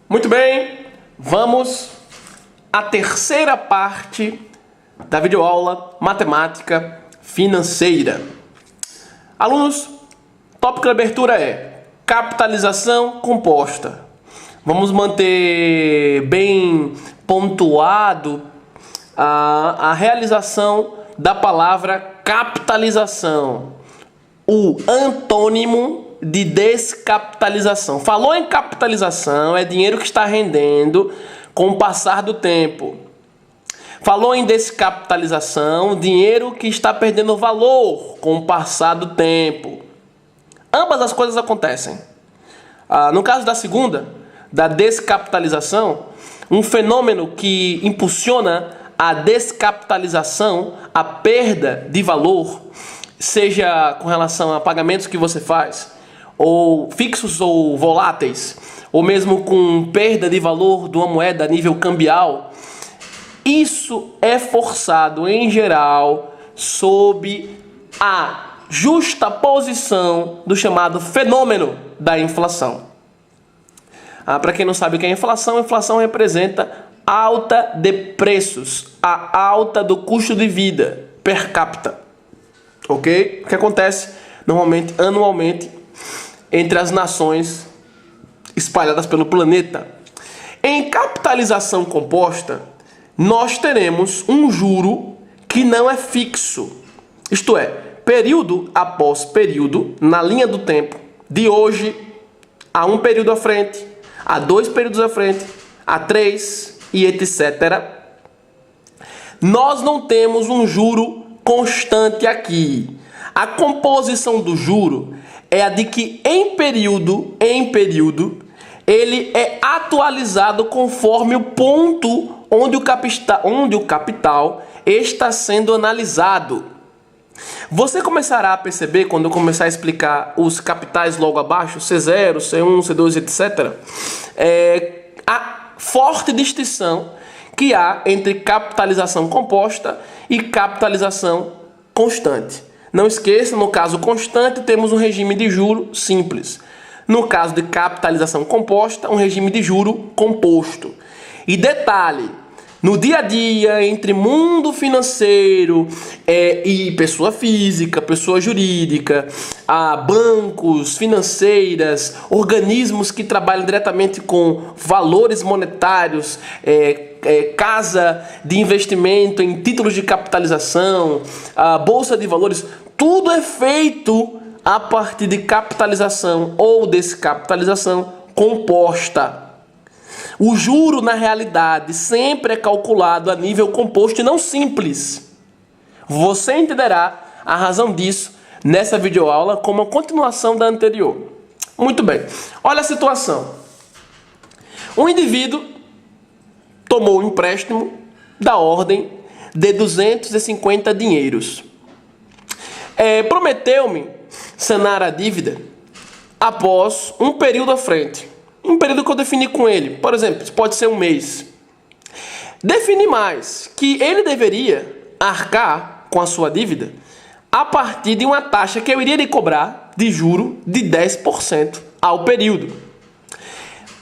Muito bem, vamos à terceira parte da videoaula Matemática Financeira. Alunos, tópico de abertura é capitalização composta. Vamos manter bem pontuado a realização da palavra capitalização, o antônimo de descapitalização. Falou em capitalização, é dinheiro que está rendendo com o passar do tempo. Falou em descapitalização, dinheiro que está perdendo valor com o passar do tempo. Ambas as coisas acontecem. No caso da segunda, da descapitalização, um fenômeno que impulsiona a descapitalização, a perda de valor, seja com relação a pagamentos que você faz, ou fixos ou voláteis, ou mesmo com perda de valor de uma moeda a nível cambial, isso é forçado, em geral, sob a justaposição do chamado fenômeno da inflação. Para quem não sabe o que é inflação representa alta de preços, a alta do custo de vida per capita. Ok? O que acontece normalmente, anualmente, entre as nações espalhadas pelo planeta. Em capitalização composta, nós teremos um juro que não é fixo. Isto é, período após período, na linha do tempo, de hoje a um período à frente, a 2 períodos à frente, a 3 e etc. Nós não temos um juro constante aqui. A composição do juro é a de que em período, ele é atualizado conforme o ponto onde o capital está sendo analisado. Você começará a perceber, quando eu começar a explicar os capitais logo abaixo, C0, C1, C2, etc., a forte distinção que há entre capitalização composta e capitalização constante. Não esqueça, no caso constante, temos um regime de juro simples. No caso de capitalização composta, um regime de juro composto. E detalhe, no dia a dia, entre mundo financeiro e pessoa física, pessoa jurídica, bancos, financeiras, organismos que trabalham diretamente com valores monetários, casa de investimento em títulos de capitalização, bolsa de valores, tudo é feito a partir de capitalização ou descapitalização composta. O juro, na realidade, sempre é calculado a nível composto e não simples. Você entenderá a razão disso nessa videoaula como a continuação da anterior. Muito bem. Olha a situação. Um indivíduo tomou um empréstimo da ordem de 250 dinheiros. Prometeu-me sanar a dívida após um período à frente. Um período que eu defini com ele. Por exemplo, pode ser um mês. Defini mais que ele deveria arcar com a sua dívida a partir de uma taxa que eu iria lhe cobrar de juro de 10% ao período.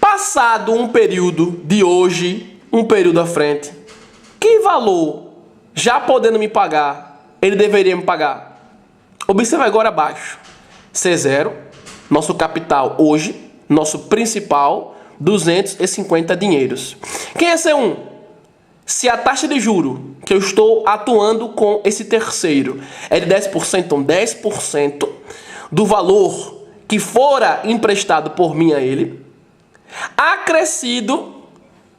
Passado um período de hoje, um período à frente, que valor, já podendo me pagar, ele deveria me pagar? Observe agora abaixo. C0, nosso capital hoje, nosso principal, 250 dinheiros. Quem é C1? Se a taxa de juro que eu estou atuando com esse terceiro é de 10%, então 10% do valor que fora emprestado por mim a ele, acrescido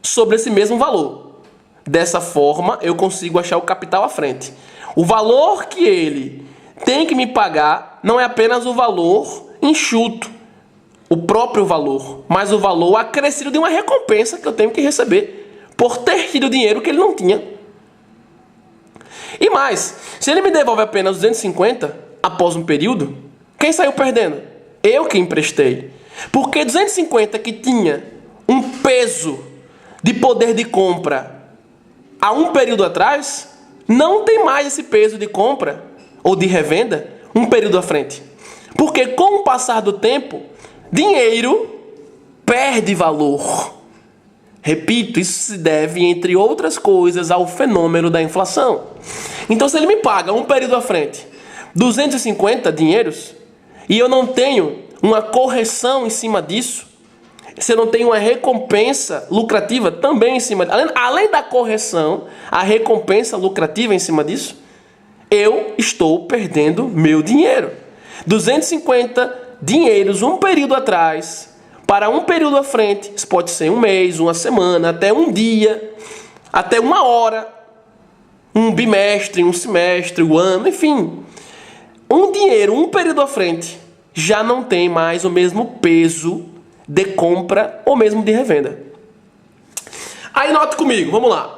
sobre esse mesmo valor. Dessa forma, eu consigo achar o capital à frente. O valor que ele tem que me pagar não é apenas o valor enxuto, o próprio valor, mas o valor acrescido de uma recompensa que eu tenho que receber por ter tido dinheiro que ele não tinha. E mais, se ele me devolve apenas 250 após um período, quem saiu perdendo? Eu que emprestei. Porque 250 que tinha um peso de poder de compra há um período atrás, não tem mais esse peso de compra ou de revenda um período à frente. Porque com o passar do tempo, dinheiro perde valor. Repito, isso se deve, entre outras coisas, ao fenômeno da inflação. Então, se ele me paga um período à frente 250 dinheiros e eu não tenho uma correção em cima disso, se eu não tenho uma recompensa lucrativa também em cima, além da correção, a recompensa lucrativa em cima disso, eu estou perdendo meu dinheiro. 250 dinheiros um período atrás para um período à frente, isso pode ser um mês, uma semana, até um dia, até uma hora, um bimestre, um semestre, um ano, enfim. Um dinheiro, um período à frente, já não tem mais o mesmo peso de compra ou mesmo de revenda. Aí note comigo, vamos lá.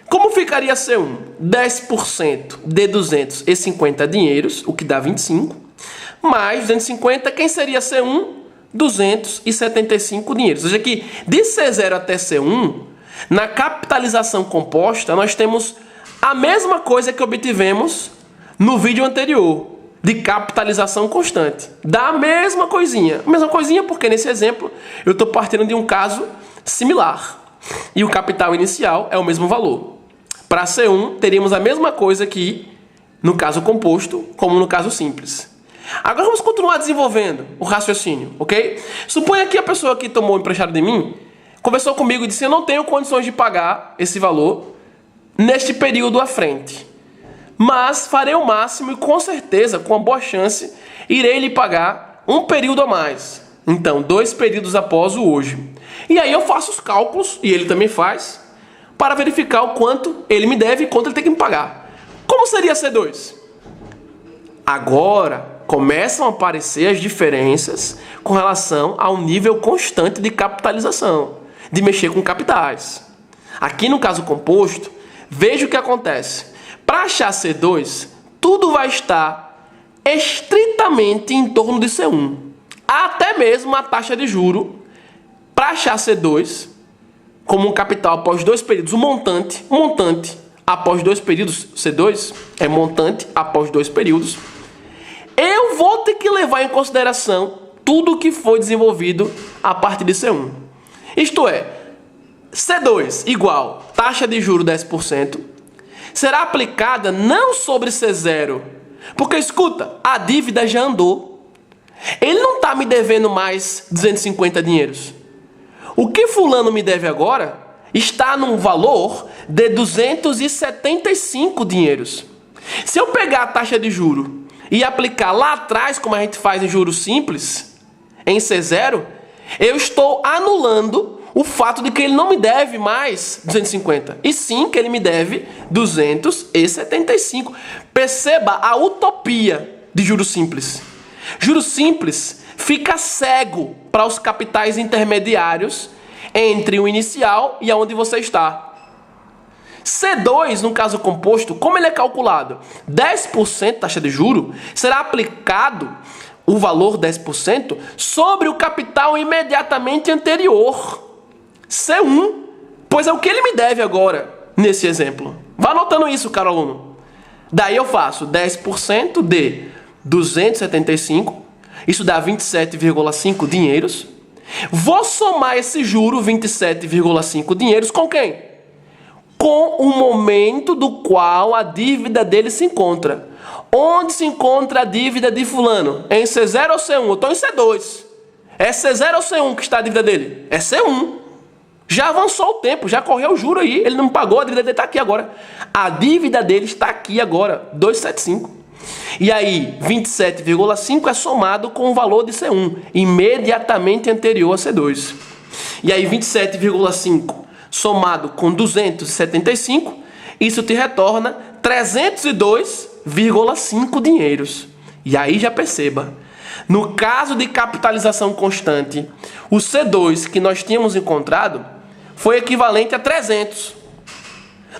Como ficaria C1? 10% de 250 dinheiros, o que dá 25, mais 250, quem seria C1? 275 dinheiros. Ou seja, que de C0 até C1, na capitalização composta, nós temos a mesma coisa que obtivemos no vídeo anterior, de capitalização constante. Dá a mesma coisinha. A mesma coisinha porque nesse exemplo eu estou partindo de um caso similar. E o capital inicial é o mesmo valor. Para C1, teríamos a mesma coisa que no caso composto, como no caso simples. Agora vamos continuar desenvolvendo o raciocínio, ok? Suponha que a pessoa que tomou o emprestado de mim conversou comigo e disse: eu não tenho condições de pagar esse valor neste período à frente, mas farei o máximo e com certeza, com uma boa chance, irei lhe pagar um período a mais. Então, 2 períodos após o hoje. E aí eu faço os cálculos, e ele também faz, para verificar o quanto ele me deve e quanto ele tem que me pagar. Como seria C2? Agora começam a aparecer as diferenças com relação ao nível constante de capitalização, de mexer com capitais. Aqui no caso composto, veja o que acontece. Para achar C2, tudo vai estar estritamente em torno de C1. Até mesmo a taxa de juro. Para achar C2, como um capital após 2 períodos, o montante após 2 períodos, C2 é montante após 2 períodos, eu vou ter que levar em consideração tudo o que foi desenvolvido a partir de C1. Isto é, C2 igual taxa de juro 10%, será aplicada não sobre C0, porque escuta, a dívida já andou. Ele não está me devendo mais 250 dinheiros. O que fulano me deve agora está num valor de 275 dinheiros. Se eu pegar a taxa de juro e aplicar lá atrás, como a gente faz em juros simples, em C0, eu estou anulando o fato de que ele não me deve mais 250, e sim que ele me deve 275. Perceba a utopia de juros simples. Juros simples fica cego para os capitais intermediários entre o inicial e aonde você está. C2, no caso composto, como ele é calculado? 10% taxa de juro, será aplicado o valor 10% sobre o capital imediatamente anterior. C1, pois é o que ele me deve agora, nesse exemplo. Vá anotando isso, caro aluno. Daí eu faço 10% de 275, isso dá 27,5 dinheiros. Vou somar esse juro, 27,5 dinheiros, com quem? Com o momento do qual a dívida dele se encontra. Onde se encontra a dívida de fulano? Em C0 ou C1? Eu estou em C2. É C0 ou C1 que está a dívida dele? É C1. Já avançou o tempo, já correu o juro aí, ele não pagou, a dívida dele está aqui agora. A dívida dele está aqui agora, 275. E aí, 27,5 é somado com o valor de C1, imediatamente anterior a C2. E aí, 27,5 somado com 275, isso te retorna 302,5 dinheiros. E aí já perceba, no caso de capitalização constante, o C2 que nós tínhamos encontrado foi equivalente a 300.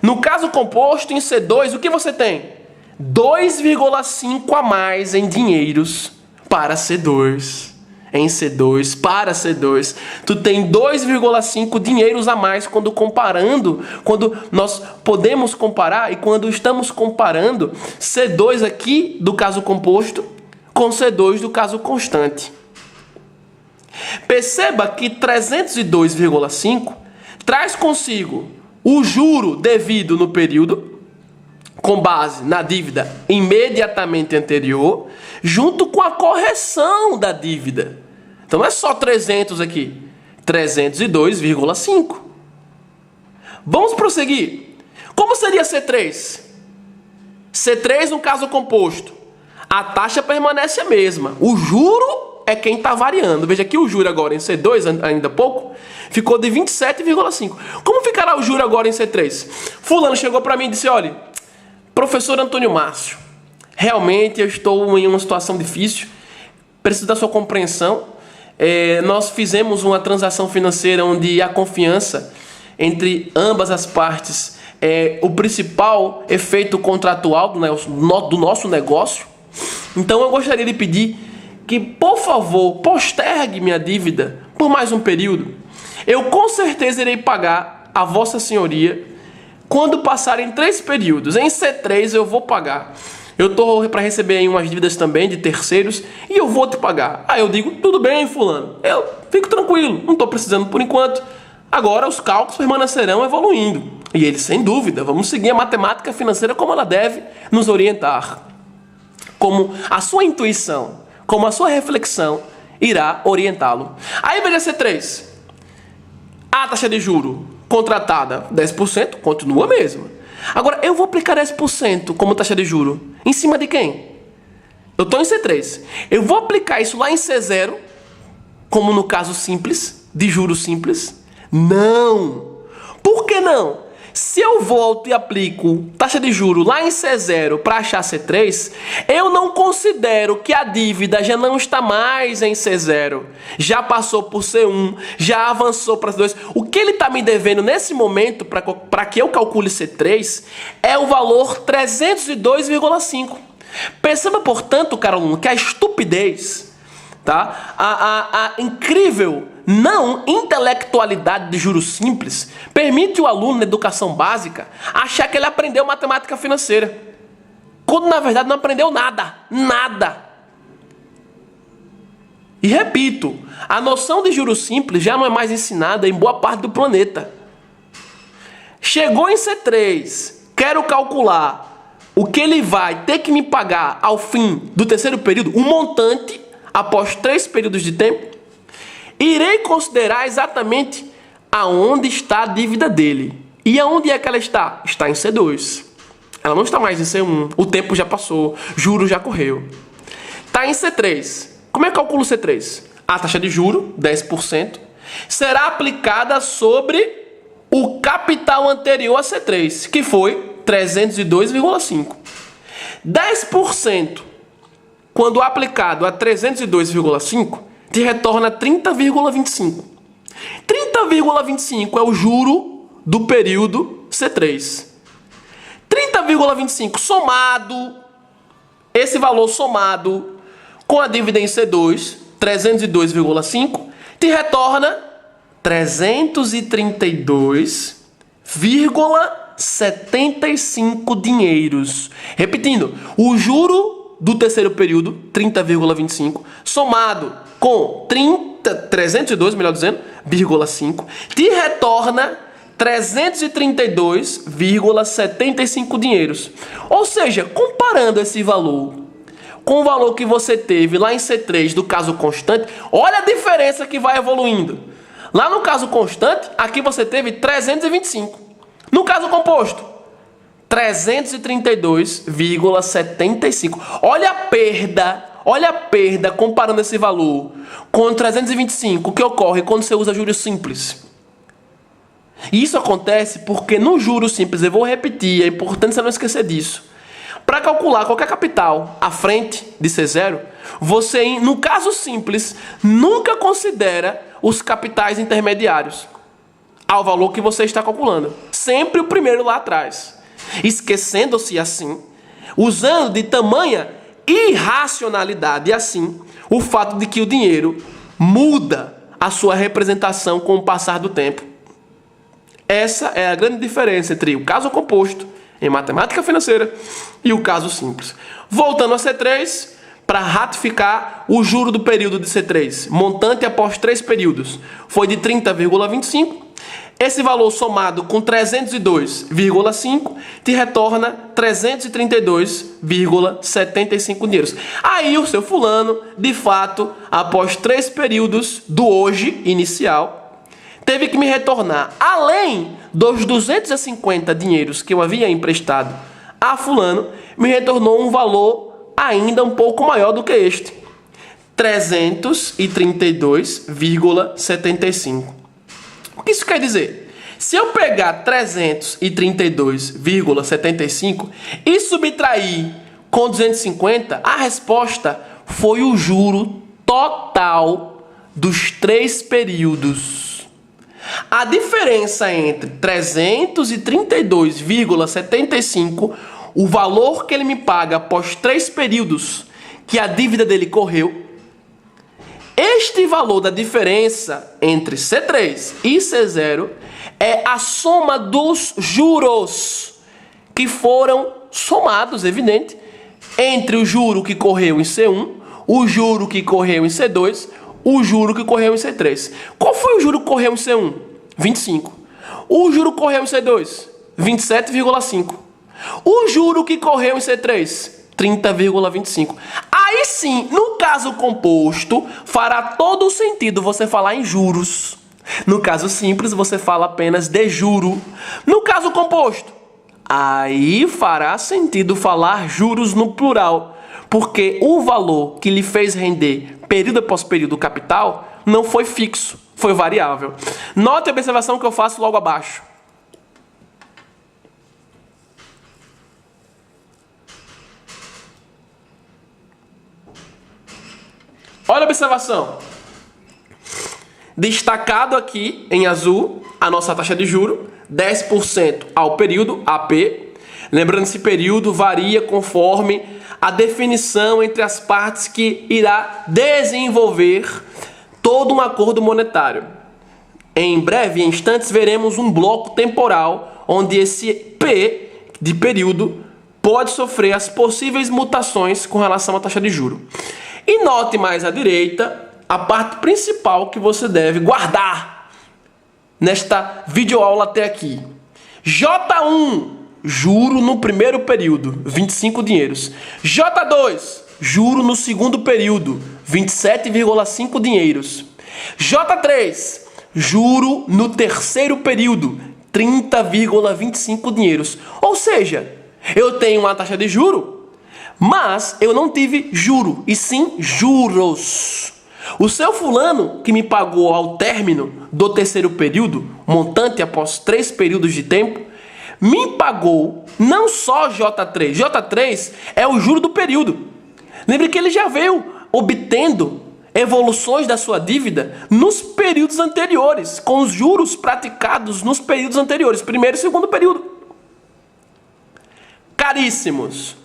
No caso composto, em C2, o que você tem? 2,5 a mais em dinheiros para C2. Em C2, para C2, tu tem 2,5 dinheiros a mais quando nós podemos comparar e quando estamos comparando C2 aqui do caso composto com C2 do caso constante. Perceba que 302,5 traz consigo o juro devido no período, com base na dívida imediatamente anterior, junto com a correção da dívida. Então não é só 300 aqui, 302,5. Vamos prosseguir. Como seria C3? C3 no caso composto. A taxa permanece a mesma. O juro é quem está variando. Veja que o juro agora em C2, ainda há pouco, ficou de 27,5. Como ficará o juro agora em C3? Fulano chegou para mim e disse, olha, professor Antônio Márcio, realmente eu estou em uma situação difícil, preciso da sua compreensão. Nós fizemos uma transação financeira onde a confiança entre ambas as partes é o principal efeito contratual do nosso negócio. Então eu gostaria de pedir que, por favor, postergue minha dívida por mais um período. Eu com certeza irei pagar a Vossa Senhoria quando passarem 3 períodos. Em C3 eu vou pagar. Eu estou para receber aí umas dívidas também de terceiros e eu vou te pagar. Aí eu digo, tudo bem, fulano, eu fico tranquilo, não estou precisando por enquanto. Agora os cálculos permanecerão evoluindo. E eles, sem dúvida, vamos seguir a matemática financeira como ela deve nos orientar. Como a sua intuição, como a sua reflexão irá orientá-lo. Aí veja C3. A taxa de juro contratada 10% continua a mesma. Agora, eu vou aplicar 10% como taxa de juro. Em cima de quem? Eu estou em C3. Eu vou aplicar isso lá em C0, como no caso simples, de juros simples? Não. Por que não? Se eu volto e aplico taxa de juros lá em C0 para achar C3, eu não considero que a dívida já não está mais em C0. Já passou por C1, já avançou para C2. O que ele está me devendo nesse momento para que eu calcule C3 é o valor 302,5. Perceba, portanto, caro aluno, que a estupidez, tá? A incrível não intelectualidade de juros simples permite o aluno na educação básica achar que ele aprendeu matemática financeira, quando na verdade não aprendeu nada. Nada. E repito, a noção de juros simples já não é mais ensinada em boa parte do planeta. Chegou em C3, quero calcular o que ele vai ter que me pagar ao fim do terceiro período, um montante após 3 períodos de tempo. Irei considerar exatamente aonde está a dívida dele. E aonde é que ela está? Está em C2. Ela não está mais em C1. O tempo já passou. Juro já correu. Está em C3. Como é que eu calculo C3? A taxa de juro, 10%, será aplicada sobre o capital anterior a C3, que foi 302,5. 10%, quando aplicado a 302,5, te retorna 30,25. 30,25 é o juro do período C3. 30,25 somado, esse valor somado com a dívida em C2, 302,5, te retorna 332,75 dinheiros. Repetindo, o juro do terceiro período, 30,25, somado com 302, melhor dizendo, 0,5, te retorna 332,75 dinheiros. Ou seja, comparando esse valor com o valor que você teve lá em C3 do caso constante, olha a diferença que vai evoluindo. Lá no caso constante, aqui você teve 325. No caso composto, 332,75. Olha a perda comparando esse valor com 325, o que ocorre quando você usa juros simples. E isso acontece porque no juros simples, eu vou repetir, é importante você não esquecer disso. Para calcular qualquer capital à frente de C0, você, no caso simples, nunca considera os capitais intermediários ao valor que você está calculando. Sempre o primeiro lá atrás. Esquecendo-se assim, usando de tamanha irracionalidade assim, o fato de que o dinheiro muda a sua representação com o passar do tempo. Essa é a grande diferença entre o caso composto em matemática financeira e o caso simples. Voltando a C3, para ratificar o juro do período de C3, montante após 3 períodos, foi de 30,25, Esse valor somado com 302,5 te retorna 332,75 dinheiros. Aí o seu fulano, de fato, após 3 períodos do hoje inicial, teve que me retornar, além dos 250 dinheiros que eu havia emprestado a fulano, me retornou um valor ainda um pouco maior do que este. 332,75. O que isso quer dizer? Se eu pegar 332,75 e subtrair com 250, a resposta foi o juro total dos 3 períodos. A diferença entre 332,75, o valor que ele me paga após 3 períodos que a dívida dele correu, este valor da diferença entre C3 e C0 é a soma dos juros que foram somados, evidente, entre o juro que correu em C1, o juro que correu em C2, o juro que correu em C3. Qual foi o juro que correu em C1? 25. O juro que correu em C2? 27,5. O juro que correu em C3? 30,25. Aí sim, no caso composto, fará todo o sentido você falar em juros. No caso simples, você fala apenas de juro. No caso composto, aí fará sentido falar juros no plural, porque o valor que lhe fez render período após período capital não foi fixo, foi variável. Note a observação que eu faço logo abaixo. Olha a observação. Destacado aqui em azul a nossa taxa de juro, 10% ao período, AP. Lembrando que esse período varia conforme a definição entre as partes que irá desenvolver todo um acordo monetário. Em breve, em instantes, veremos um bloco temporal onde esse P de período pode sofrer as possíveis mutações com relação à taxa de juro. E note mais à direita a parte principal que você deve guardar nesta videoaula até aqui. J1, juro no primeiro período, 25 dinheiros. J2, juro no segundo período, 27,5 dinheiros. J3, juro no terceiro período, 30,25 dinheiros. Ou seja, eu tenho uma taxa de juro, mas eu não tive juro, e sim juros. O seu fulano, que me pagou ao término do terceiro período, montante após 3 períodos de tempo, me pagou não só J3. J3 é o juro do período. Lembre que ele já veio obtendo evoluções da sua dívida nos períodos anteriores, com os juros praticados nos períodos anteriores, primeiro e segundo período. Caríssimos,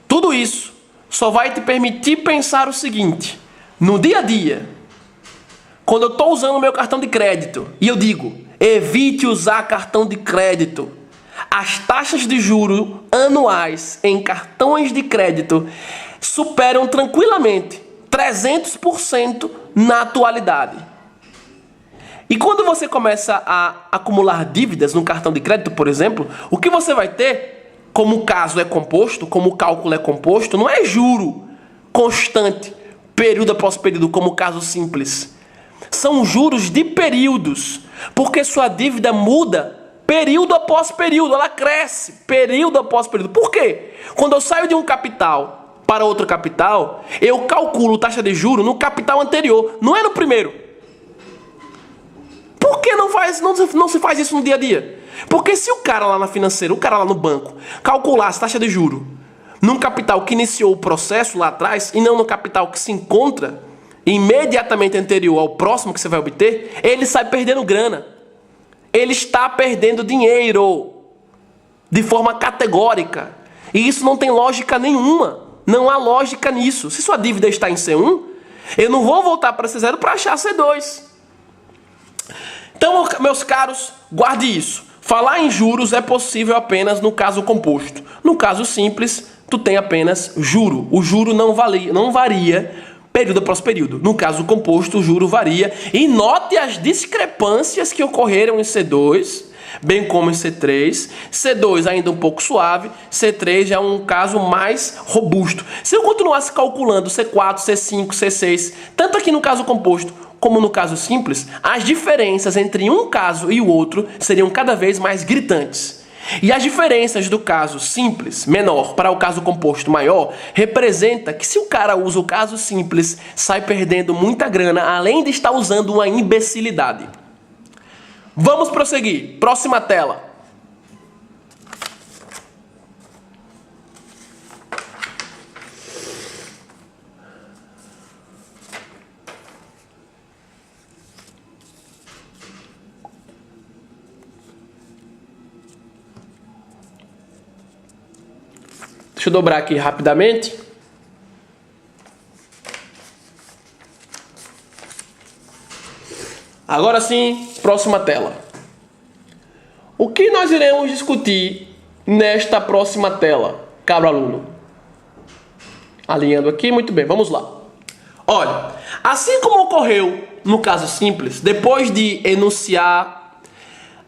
tudo isso só vai te permitir pensar o seguinte: no dia a dia, quando eu estou usando o meu cartão de crédito, e eu digo, evite usar cartão de crédito, as taxas de juros anuais em cartões de crédito superam tranquilamente 300% na atualidade. E quando você começa a acumular dívidas no cartão de crédito, por exemplo, o que você vai ter, como o caso é composto, como o cálculo é composto, não é juro constante, período após período, como o caso simples. São juros de períodos, porque sua dívida muda período após período, ela cresce período após período. Por quê? Quando eu saio de um capital para outro capital, eu calculo taxa de juros no capital anterior, não é no primeiro. Por que não se faz isso no dia a dia? Porque se o cara lá na financeira, o cara lá no banco, calculasse taxa de juro num capital que iniciou o processo lá atrás e não no capital que se encontra imediatamente anterior ao próximo que você vai obter, ele sai perdendo grana. Ele está perdendo dinheiro de forma categórica. E isso não tem lógica nenhuma. Não há lógica nisso. Se sua dívida está em C1, eu não vou voltar para C0 para achar C2. Então, meus caros, guarde isso. Falar em juros é possível apenas no caso composto. No caso simples, tu tem apenas juro. O juro não varia período após período. No caso composto, o juro varia. E note as discrepâncias que ocorreram em C2, bem como em C3. C2 ainda um pouco suave, C3 já é um caso mais robusto. Se eu continuasse calculando C4, C5, C6, tanto aqui no caso composto como no caso simples, as diferenças entre um caso e o outro seriam cada vez mais gritantes. E as diferenças do caso simples, menor, para o caso composto maior, representa que se o cara usa o caso simples, sai perdendo muita grana, além de estar usando uma imbecilidade. Vamos prosseguir. Próxima tela. Deixa eu dobrar aqui rapidamente. Agora sim, próxima tela. O que nós iremos discutir nesta próxima tela, caro aluno? Alinhando aqui, muito bem, vamos lá. Olha, assim como ocorreu no caso simples, depois de enunciar,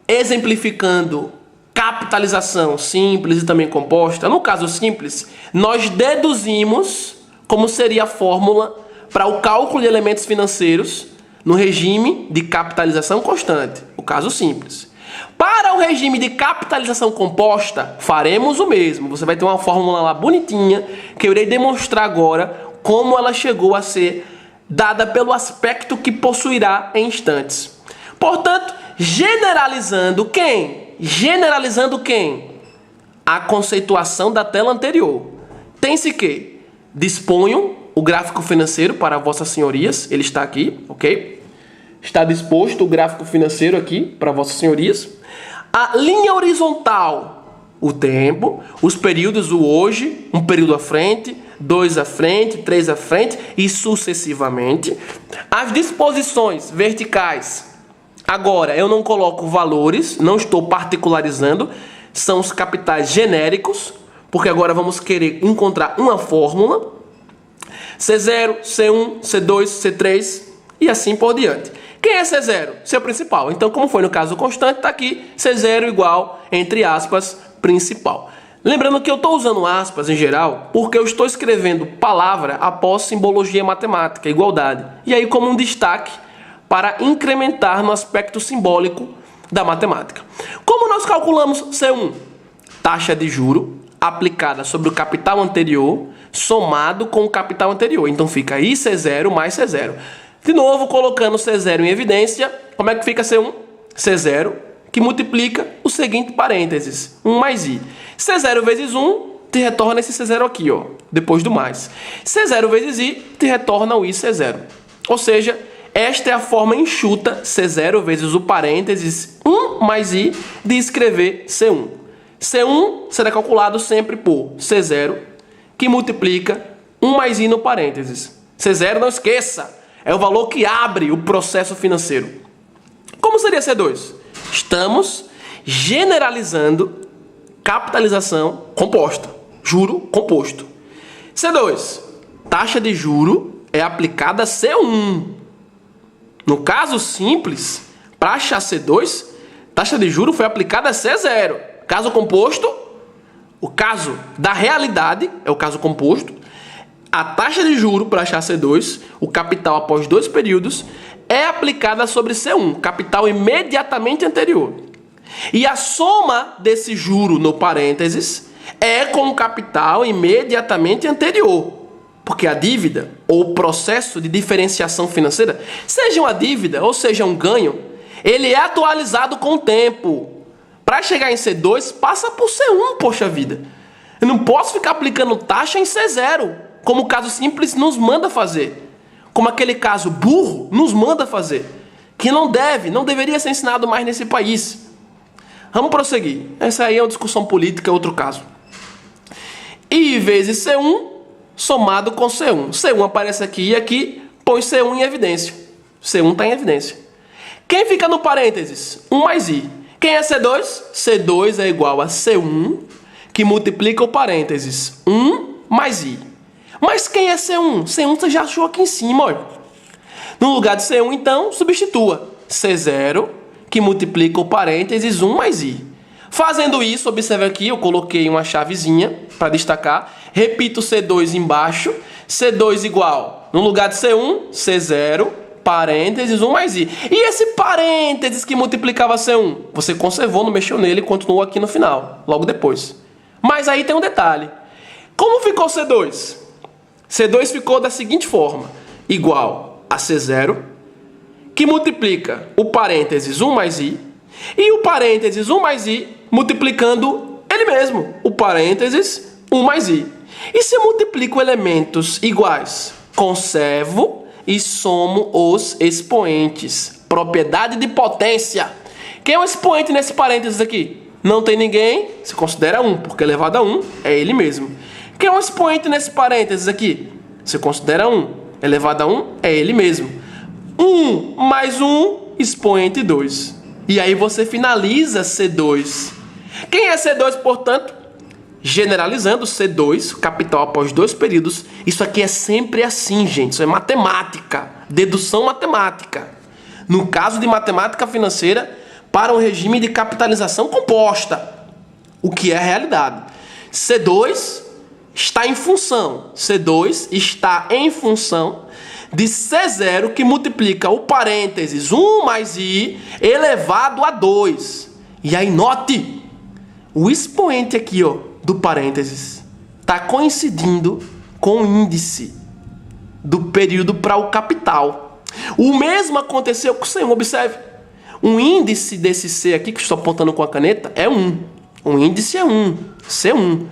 exemplificando capitalização simples e também composta, no caso simples, nós deduzimos como seria a fórmula para o cálculo de elementos financeiros no regime de capitalização constante, o caso simples. Para o regime de capitalização composta, faremos o mesmo. Você vai ter uma fórmula lá bonitinha que eu irei demonstrar agora como ela chegou a ser dada pelo aspecto que possuirá em instantes. Portanto, generalizando quem? Generalizando quem? A conceituação da tela anterior. Tem-se que disponho o gráfico financeiro para vossas senhorias. Ele está aqui, ok? Está disposto o gráfico financeiro aqui para vossas senhorias. A linha horizontal, o tempo. Os períodos, o hoje, um período à frente, 2 à frente, 3 à frente e sucessivamente. As disposições verticais. Agora, eu não coloco valores, não estou particularizando, são os capitais genéricos, porque agora vamos querer encontrar uma fórmula, C0, C1, C2, C3 e assim por diante. Quem é C0? Seu principal. Então, como foi no caso constante, está aqui C0 igual, entre aspas, principal. Lembrando que eu estou usando aspas em geral, porque eu estou escrevendo palavra após simbologia matemática, igualdade. E aí como um destaque, para incrementar no aspecto simbólico da matemática. Como nós calculamos C1? Taxa de juro aplicada sobre o capital anterior, somado com o capital anterior. Então fica IC0 mais C0. De novo, colocando C0 em evidência, como é que fica C1? C0, que multiplica o seguinte parênteses, 1 mais I. C0 vezes 1 te retorna esse C0 aqui, ó, depois do mais. C0 vezes I te retorna o IC0. Ou seja, esta é a forma enxuta, C0 vezes o parênteses 1 mais I, de escrever C1. C1 será calculado sempre por C0, que multiplica 1 mais I no parênteses. C0, não esqueça, é o valor que abre o processo financeiro. Como seria C2? Estamos generalizando capitalização composta, juro composto. C2, taxa de juro é aplicada a C1. No caso simples, para achar C2, taxa de juros foi aplicada a C0. Caso composto, o caso da realidade é o caso composto. A taxa de juros para achar C2, o capital após 2 períodos, é aplicada sobre C1, capital imediatamente anterior. E a soma desse juro no parênteses é com o capital imediatamente anterior. Porque a dívida, ou o processo de diferenciação financeira, seja uma dívida ou seja um ganho, ele é atualizado com o tempo. Para chegar em C2, passa por C1, poxa vida. Eu não posso ficar aplicando taxa em C0, como o caso simples nos manda fazer. Como aquele caso burro nos manda fazer. Que não deveria ser ensinado mais nesse país. Vamos prosseguir. Essa aí é uma discussão política, é outro caso. I vezes C1 somado com C1. C1 aparece aqui e aqui põe C1 em evidência. C1 está em evidência. Quem fica no parênteses? 1 mais I. Quem é C2? C2 é igual a C1, que multiplica o parênteses 1 mais I. Mas quem é C1? C1 você já achou aqui em cima, olha. No lugar de C1, então, substitua C0, que multiplica o parênteses 1 mais I. Fazendo isso, observe aqui, eu coloquei uma chavezinha para destacar. Repito C2 embaixo. C2 igual, no lugar de C1, C0, parênteses 1 mais I. E esse parênteses que multiplicava C1? Você conservou, não mexeu nele, continuou aqui no final, logo depois. Mas aí tem um detalhe. Como ficou C2? C2 ficou da seguinte forma. Igual a C0, que multiplica o parênteses 1 mais I, e o parênteses 1 mais I multiplicando ele mesmo, o parênteses 1 mais I. E se eu multiplico elementos iguais, conservo e somo os expoentes. Propriedade de potência. Quem é o expoente nesse parênteses aqui? Não tem ninguém, se considera 1, porque elevado a 1 é ele mesmo. Quem é o expoente nesse parênteses aqui? Se considera 1, elevado a 1 é ele mesmo. 1 mais 1, expoente 2. E aí você finaliza C2. Quem é C2, portanto? Generalizando, C2, capital após 2 períodos. Isso aqui é sempre assim, gente. Isso é matemática, dedução matemática. No caso de matemática financeira, para um regime de capitalização composta, o que é a realidade. C2 está em função. C2 está em função de C0, que multiplica o parênteses 1 mais I elevado a 2. E aí note, o expoente aqui, ó, do parênteses está coincidindo com o índice do período para o capital. O mesmo aconteceu com o C1, observe. O índice desse C aqui, que estou apontando com a caneta, é 1. O índice é 1, C1.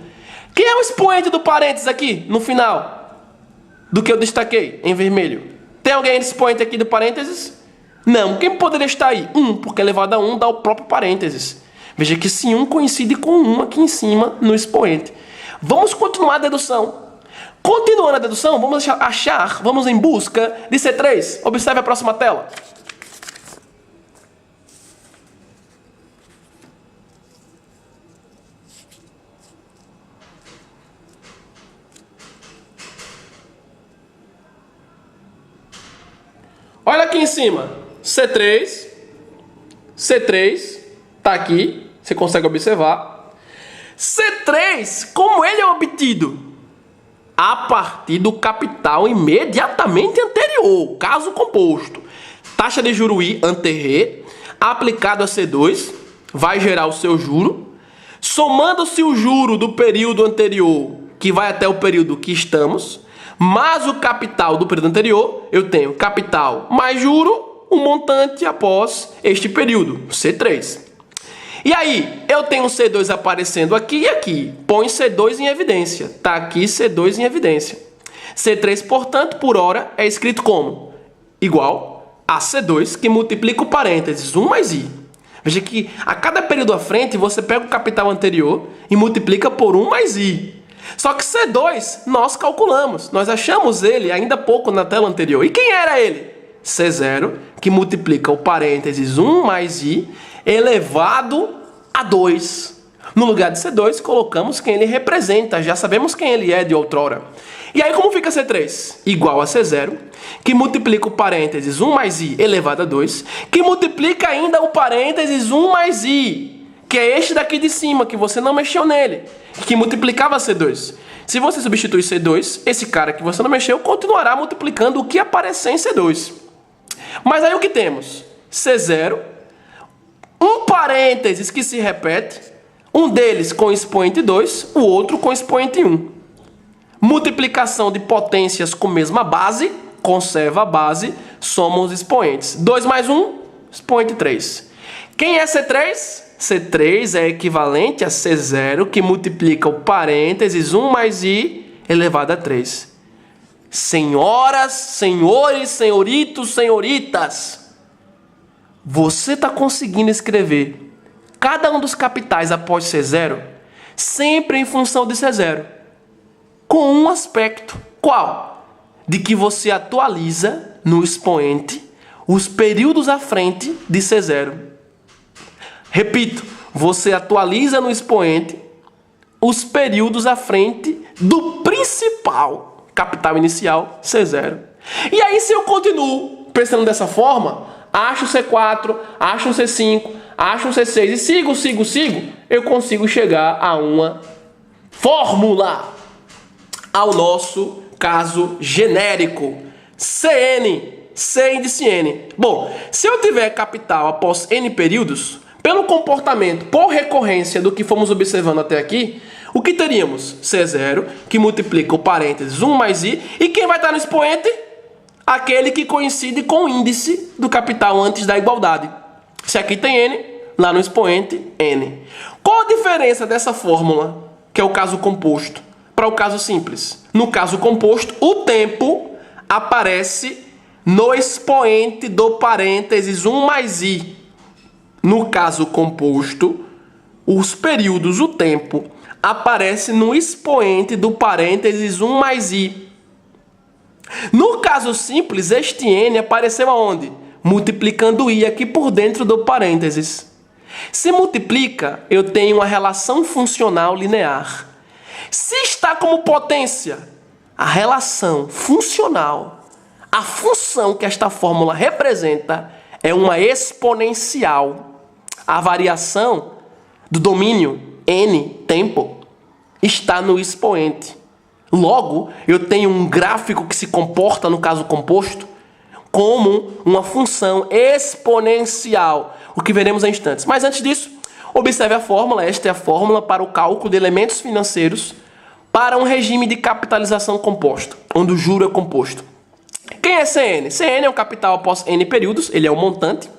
Quem é o expoente do parênteses aqui, no final, do que eu destaquei em vermelho? Tem alguém expoente aqui do parênteses? Não. Quem poderia estar aí? 1, porque elevado a 1 dá o próprio parênteses. Veja que esse 1 coincide com 1 aqui em cima no expoente. Vamos continuar a dedução. Continuando a dedução, vamos em busca de C3. Observe a próxima tela. Olha aqui em cima. C3 está aqui, você consegue observar. C3, como ele é obtido? A partir do capital imediatamente anterior, caso composto. Taxa de juro I ante re, aplicado a C2, vai gerar o seu juro. Somando-se o juro do período anterior, que vai até o período que estamos, mais o capital do período anterior, eu tenho capital mais juro, um montante após este período, C3. E aí, eu tenho C2 aparecendo aqui e aqui. Põe C2 em evidência. Está aqui C2 em evidência. C3, portanto, por hora, é escrito como? Igual a C2, que multiplica o parênteses 1 mais I. Veja que a cada período à frente, você pega o capital anterior e multiplica por 1 mais I. Só que C2, nós calculamos. Nós achamos ele ainda há pouco na tela anterior. E quem era ele? C0, que multiplica o parênteses 1 mais I, elevado a 2. No lugar de C2, colocamos quem ele representa. Já sabemos quem ele é de outrora. E aí, como fica C3? Igual a C0, que multiplica o parênteses 1 mais I elevado a 2, que multiplica ainda o parênteses 1 mais I, que é este daqui de cima, que você não mexeu nele, que multiplicava C2. Se você substituir C2, esse cara que você não mexeu continuará multiplicando o que aparecer em C2. Mas aí o que temos? C0, um parênteses que se repete, um deles com expoente 2, o outro com expoente 1. Multiplicação de potências com mesma base, conserva a base, soma os expoentes. 2 mais 1, expoente 3. Quem é C3? C3 é equivalente a C0, que multiplica o parênteses 1 mais I elevado a 3. Senhoras, senhores, senhoritos, senhoritas, você está conseguindo escrever cada um dos capitais após C0 sempre em função de C0, com um aspecto. Qual? De que você atualiza no expoente os períodos à frente de C0. Repito, você atualiza no expoente os períodos à frente do principal capital inicial, C0. E aí, se eu continuo pensando dessa forma, acho C4, acho um C5, acho um C6 e sigo, eu consigo chegar a uma fórmula, ao nosso caso genérico, CN, C índice N. Bom, se eu tiver capital após N períodos, pelo comportamento por recorrência do que fomos observando até aqui, o que teríamos? C0, que multiplica o parênteses 1 mais I, e quem vai estar no expoente? Aquele que coincide com o índice do capital antes da igualdade. Se aqui tem N, lá no expoente, N. Qual a diferença dessa fórmula, que é o caso composto, para o caso simples? No caso composto, o tempo aparece no expoente do parênteses 1 mais I. No caso composto, os períodos, o tempo, aparece no expoente do parênteses 1 mais I. No caso simples, este N apareceu aonde? Multiplicando I aqui por dentro do parênteses. Se multiplica, eu tenho uma relação funcional linear. Se está como potência, a relação funcional, a função que esta fórmula representa é uma exponencial. A variação do domínio N, tempo, está no expoente. Logo, eu tenho um gráfico que se comporta, no caso composto, como uma função exponencial, o que veremos em instantes. Mas antes disso, observe a fórmula. Esta é a fórmula para o cálculo de elementos financeiros para um regime de capitalização composta, onde o juro é composto. Quem é CN? CN é o capital após N períodos, ele é o montante.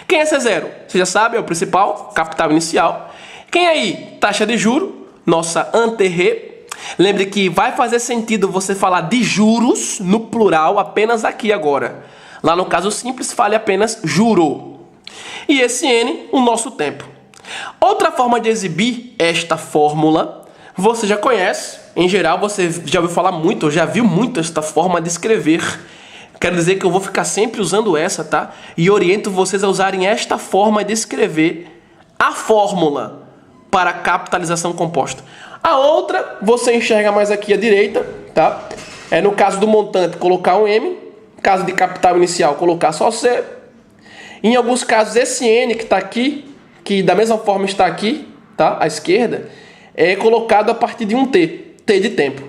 Quem é C0? Você já sabe, é o principal, capital inicial. Quem é I? Taxa de juro, nossa ante-rê. Lembre que vai fazer sentido você falar de juros no plural apenas aqui agora. Lá no caso simples, fale apenas juro. E esse N, o nosso tempo. Outra forma de exibir esta fórmula, você já conhece. Em geral, você já ouviu falar muito, ou já viu muito esta forma de escrever. Quero dizer que eu vou ficar sempre usando essa, tá? E oriento vocês a usarem esta forma de escrever a fórmula para a capitalização composta. A outra, você enxerga mais aqui à direita, tá? É no caso do montante, colocar um M. No caso de capital inicial, colocar só C. Em alguns casos, esse N que está aqui, que da mesma forma está aqui, tá? À esquerda, é colocado a partir de um T. T de tempo.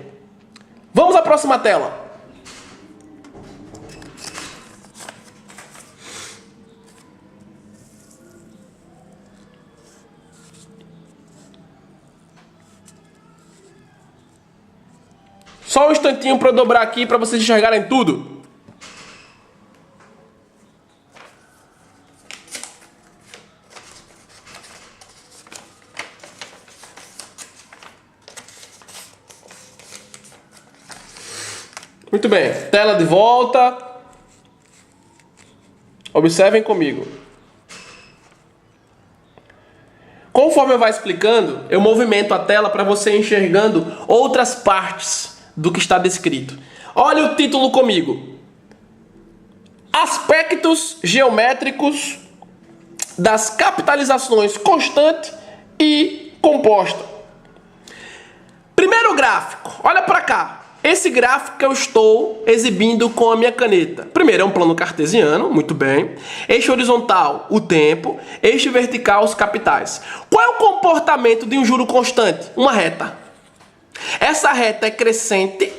Vamos à próxima tela. Só um instantinho para eu dobrar aqui para vocês enxergarem tudo. Muito bem, tela de volta. Observem comigo. Conforme eu vou explicando, eu movimento a tela para você ir enxergando outras partes do que está descrito. Olha o título comigo. Aspectos geométricos das capitalizações constante e composta. Primeiro gráfico, olha para cá. Esse gráfico que eu estou exibindo com a minha caneta. Primeiro é um plano cartesiano, muito bem. Eixo horizontal, o tempo. Eixo vertical, os capitais. Qual é o comportamento de um juro constante? Uma reta. Essa reta é crescente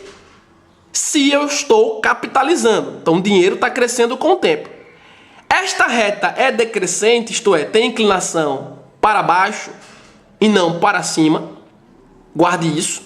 se eu estou capitalizando. Então o dinheiro está crescendo com o tempo. Esta reta é decrescente, isto é, tem inclinação para baixo e não para cima. Guarde isso.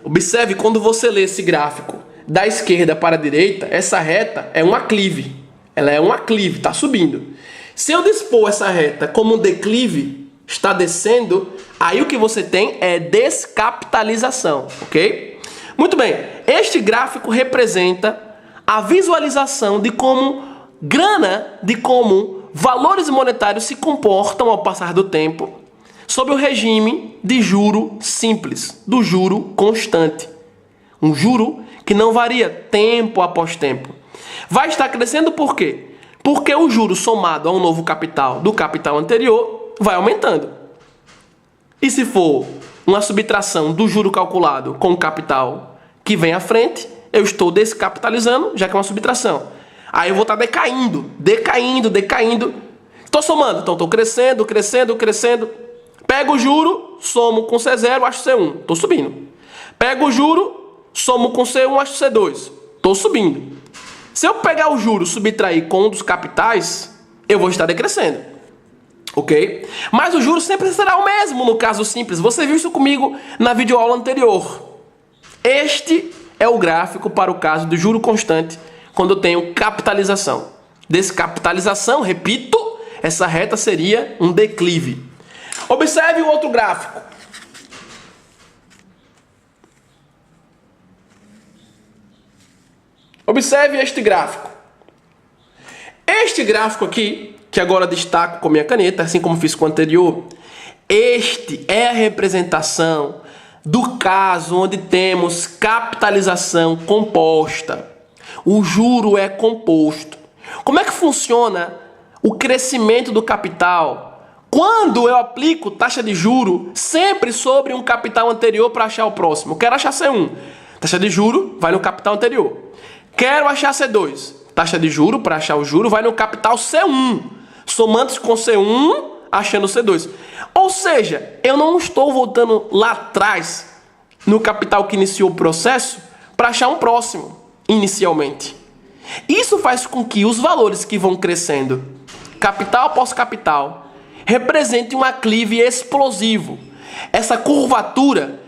Observe quando você lê esse gráfico da esquerda para a direita, essa reta é um aclive. Ela é um aclive, está subindo. Se eu dispor essa reta como um declive, está descendo, aí o que você tem é descapitalização, ok? Muito bem, este gráfico representa a visualização de como grana, de como valores monetários se comportam ao passar do tempo sob o regime de juro simples, do juro constante. Um juro que não varia tempo após tempo. Vai estar crescendo por quê? Porque o juro somado a um novo capital do capital anterior vai aumentando. E se for uma subtração do juro calculado com o capital que vem à frente, eu estou descapitalizando, já que é uma subtração. Aí eu vou estar decaindo. Estou somando, então estou crescendo. Pego o juro, somo com C0, acho C1. Estou subindo. Pego o juro, somo com C1, acho C2. Estou subindo. Se eu pegar o juro e subtrair com um dos capitais, eu vou estar decrescendo. Ok? Mas o juro sempre será o mesmo no caso simples. Você viu isso comigo na videoaula anterior. Este é o gráfico para o caso do juro constante quando eu tenho capitalização. Descapitalização, repito, essa reta seria um declive. Observe o outro gráfico. Observe este gráfico. Este gráfico aqui, que agora destaco com minha caneta, assim como fiz com o anterior, este é a representação do caso onde temos capitalização composta. O juro é composto. Como é que funciona o crescimento do capital quando eu aplico taxa de juro sempre sobre um capital anterior para achar o próximo? Quero achar C1. Taxa de juro vai no capital anterior. Quero achar C2. Taxa de juro para achar o juro vai no capital C1. Somando com C1, achando C2. Ou seja, eu não estou voltando lá atrás no capital que iniciou o processo para achar um próximo, inicialmente. Isso faz com que os valores que vão crescendo, capital após capital, representem um aclive explosivo. Essa curvatura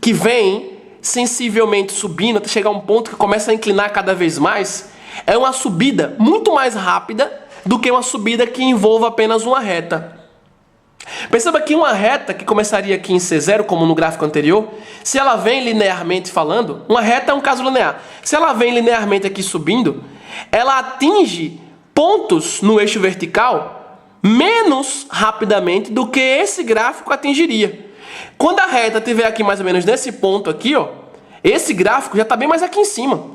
que vem sensivelmente subindo até chegar a um ponto que começa a inclinar cada vez mais, é uma subida muito mais rápida do que uma subida que envolva apenas uma reta. Perceba que uma reta que começaria aqui em C0, como no gráfico anterior, se ela vem linearmente falando, uma reta é um caso linear. Se ela vem linearmente aqui subindo, ela atinge pontos no eixo vertical menos rapidamente do que esse gráfico atingiria. Quando a reta estiver aqui mais ou menos nesse ponto aqui, ó, esse gráfico já está bem mais aqui em cima.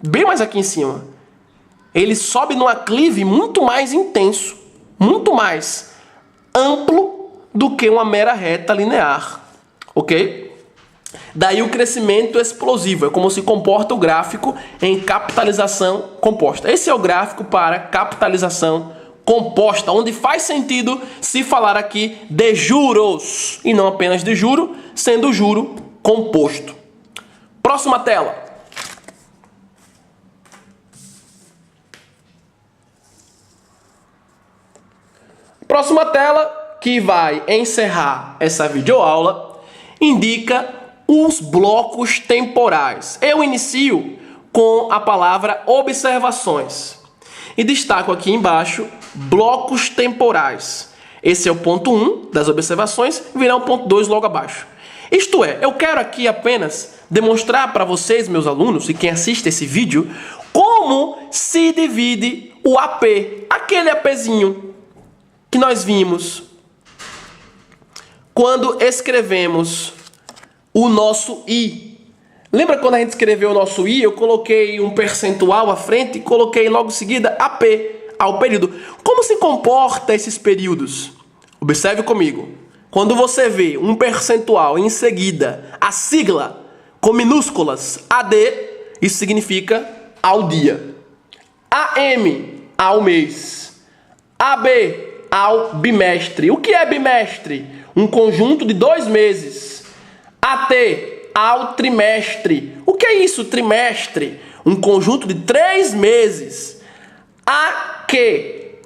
Bem mais aqui em cima. Ele sobe num aclive muito mais intenso, muito mais amplo do que uma mera reta linear. Ok? Daí o crescimento explosivo. É como se comporta o gráfico em capitalização composta. Esse é o gráfico para capitalização composta, onde faz sentido se falar aqui de juros e não apenas de juro, sendo o juro composto. Próxima tela. Próxima tela, que vai encerrar essa videoaula, indica os blocos temporais. Eu inicio com a palavra observações e destaco aqui embaixo blocos temporais. Esse é o ponto 1 das observações, virá o ponto 2 logo abaixo. Isto é, eu quero aqui apenas demonstrar para vocês, meus alunos, e quem assiste esse vídeo, como se divide o AP, aquele APzinho que nós vimos quando escrevemos o nosso I. Lembra quando a gente escreveu o nosso I, eu coloquei um percentual à frente e coloquei logo em seguida AP, ao período. Como se comporta esses períodos? Observe comigo. Quando você vê um percentual em seguida, a sigla com minúsculas AD, isso significa ao dia. AM, ao mês. AB, ao bimestre. O que é bimestre? Um conjunto de 2 meses. AT, ao trimestre. O que é isso, trimestre? Um conjunto de 3 meses. AQ,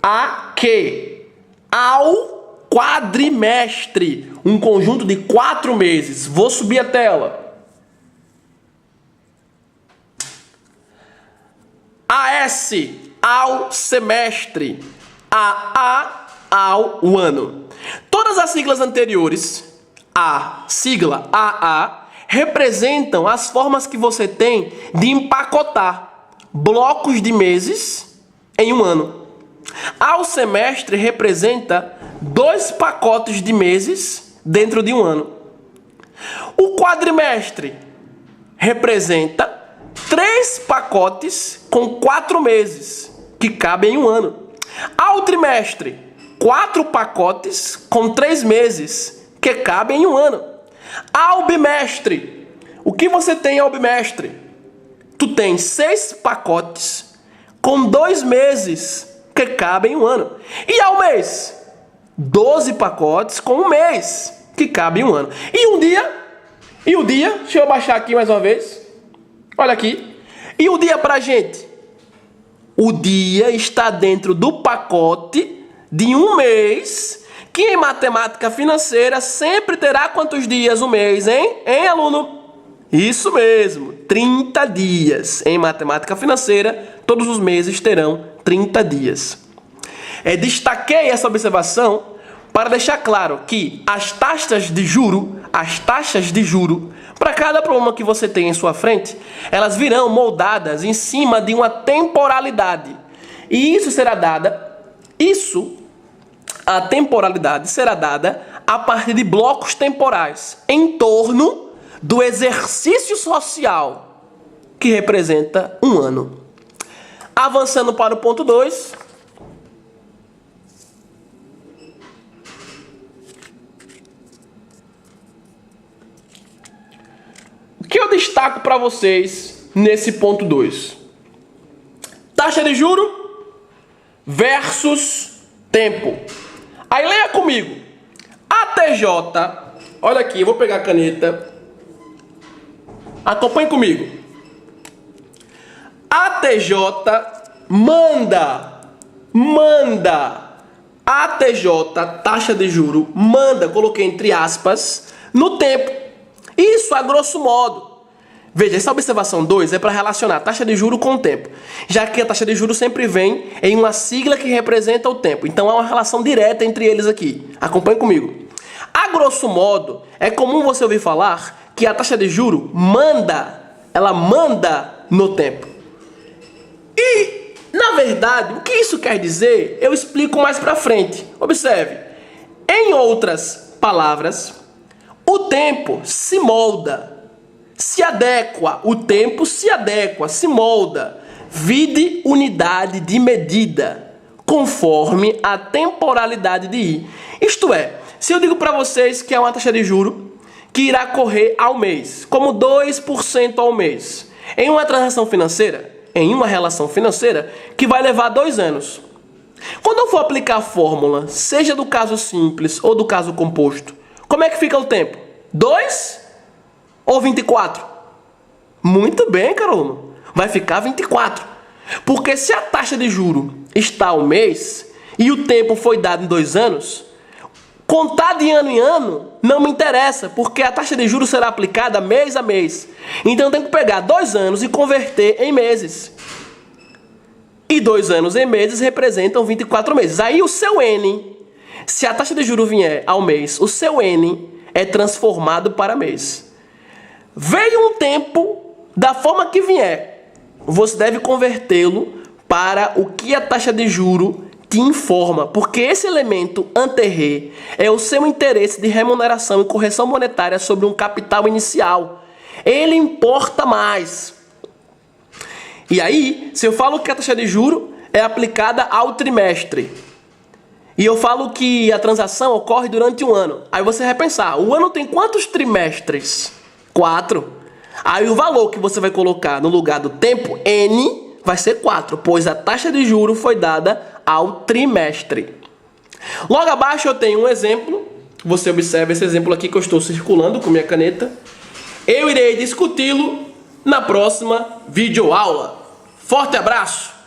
ao quadrimestre. Um conjunto de 4 meses. Vou subir a tela. AS, ao semestre. AA, ao ano. Todas as siglas anteriores, a sigla AA, representam as formas que você tem de empacotar blocos de meses em um ano. Ao semestre representa 2 pacotes de meses dentro de um ano. O quadrimestre representa 3 pacotes com 4 meses que cabem em um ano. Ao trimestre, 4 pacotes com 3 meses que cabem em um ano. Ao bimestre, o que você tem ao bimestre? tu tem 6 pacotes com 2 meses que cabem em um ano. E ao mês, 12 pacotes com um mês que cabe em um ano. E o dia, deixa eu baixar aqui mais uma vez. Olha aqui. E o dia pra gente? O dia está dentro do pacote de um mês, que em matemática financeira sempre terá quantos dias um mês, hein? Hein, aluno? Isso mesmo, 30 dias. Em matemática financeira, todos os meses terão 30 dias. Destaquei essa observação para deixar claro que as taxas de juro, para cada problema que você tem em sua frente, elas virão moldadas em cima de uma temporalidade. E a temporalidade será dada a partir de blocos temporais em torno do exercício social, que representa um ano. Avançando para o ponto 2. O que eu destaco para vocês nesse ponto 2? Taxa de juro versus tempo. Aí leia comigo. A TJ, olha aqui, eu vou pegar a caneta. Acompanhe comigo. A TJ manda. A TJ, taxa de juro, manda, coloquei entre aspas, no tempo. Isso a grosso modo. Veja, essa observação 2 é para relacionar a taxa de juro com o tempo, já que a taxa de juro sempre vem em uma sigla que representa o tempo. Então há uma relação direta entre eles aqui. Acompanhe comigo. A grosso modo, é comum você ouvir falar que a taxa de juro ela manda no tempo. E, na verdade, o que isso quer dizer, eu explico mais para frente. Observe. Em outras palavras, o tempo se molda, se adequa, se molda, vide unidade de medida, conforme a temporalidade de I. Isto é, se eu digo para vocês que é uma taxa de juro que irá correr ao mês, como 2% ao mês, em uma transação financeira, em uma relação financeira, que vai levar 2 anos. Quando eu for aplicar a fórmula, seja do caso simples ou do caso composto, como é que fica o tempo? 2 ou 24? Muito bem, caro aluno. Vai ficar 24. Porque se a taxa de juro está ao mês e o tempo foi dado em 2 anos, contar de ano em ano não me interessa, porque a taxa de juros será aplicada mês a mês. Então eu tenho que pegar 2 anos e converter em meses. E 2 anos em meses representam 24 meses. Aí o seu N, se a taxa de juros vier ao mês, o seu N é transformado para mês. Veio um tempo, da forma que vier, você deve convertê-lo para o que a taxa de juro te informa, porque esse elemento ante-rê é o seu interesse de remuneração e correção monetária sobre um capital inicial. Ele importa mais. E aí, se eu falo que a taxa de juro é aplicada ao trimestre, e eu falo que a transação ocorre durante um ano, aí você vai pensar, o ano tem quantos trimestres? 4. Aí o valor que você vai colocar no lugar do tempo, N, vai ser 4, pois a taxa de juro foi dada ao trimestre. Logo abaixo eu tenho um exemplo. Você observa esse exemplo aqui que eu estou circulando com minha caneta. Eu irei discuti-lo na próxima videoaula. Forte abraço!